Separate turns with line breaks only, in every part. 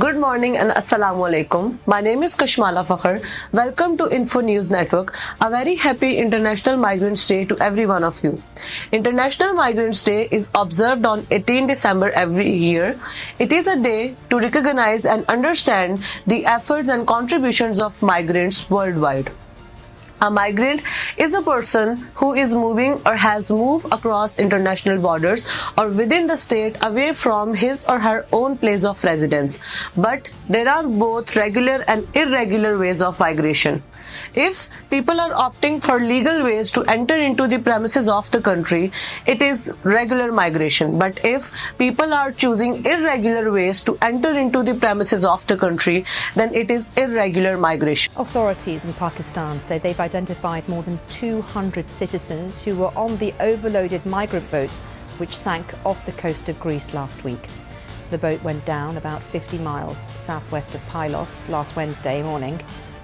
Good morning and Assalamu alaikum. My name is Kashmala Fakhr. Welcome to Info News Network. A very happy International Migrants Day to every one of you. International Migrants Day is observed on 18 December every year. It is a day to recognize and understand the efforts and contributions of migrants worldwide. A migrant is a person who is moving or has moved across international borders or within the state away from his or her own place of residence. But there are both regular and irregular ways of migration. If people are opting for legal ways to enter into the premises of the country, it is regular migration. But if people are choosing irregular ways to enter into the premises of the country, then it is irregular migration.
Authorities in Pakistan say they've identified more than 200 citizens who were on the overloaded migrant boat which sank off the coast of Greece last week. The boat went down about 50 miles southwest of Pylos last Wednesday morning,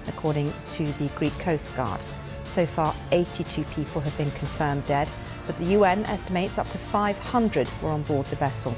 according to the Greek Coast Guard. So far, 82 people have been confirmed dead, but the UN estimates up to 500 were on board the vessel.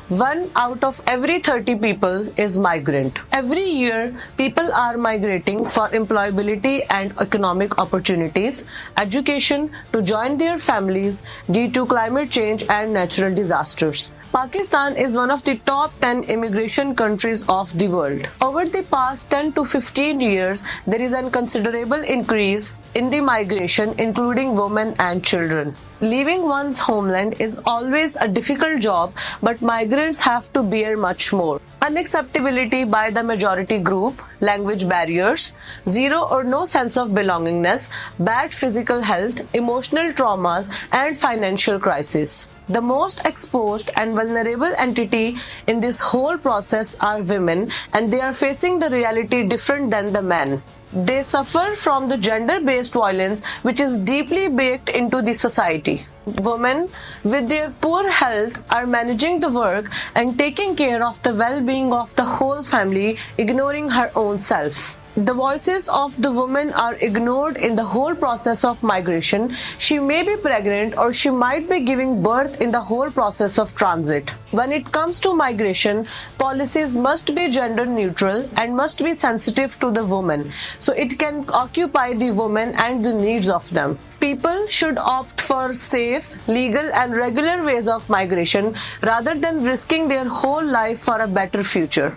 1 out of every 30 people is migrant. Every year, people are migrating for employability and economic opportunities, education, to join their families due to climate change and natural disasters. Pakistan is one of the top 10 immigration countries of the world. Over the past 10 to 15 years, there is a considerable increase in the migration, including women and children. Leaving one's homeland is always a difficult job, but migrants have to bear much more. Unacceptability by the majority group, language barriers, zero or no sense of belongingness, bad physical health, emotional traumas, and financial crisis. The most exposed and vulnerable entity in this whole process are women, and they are facing the reality different than the men. They suffer from the gender-based violence which is deeply baked into the society. Women with their poor health are managing the work and taking care of the well-being of the whole family, ignoring her own self. The voices of the woman are ignored in the whole process of migration. She may be pregnant or she might be giving birth in the whole process of transit. When it comes to migration, policies must be gender neutral and must be sensitive to the woman, so it can occupy the woman and the needs of them. People should opt for safe, legal and regular ways of migration rather than risking their whole life for a better future.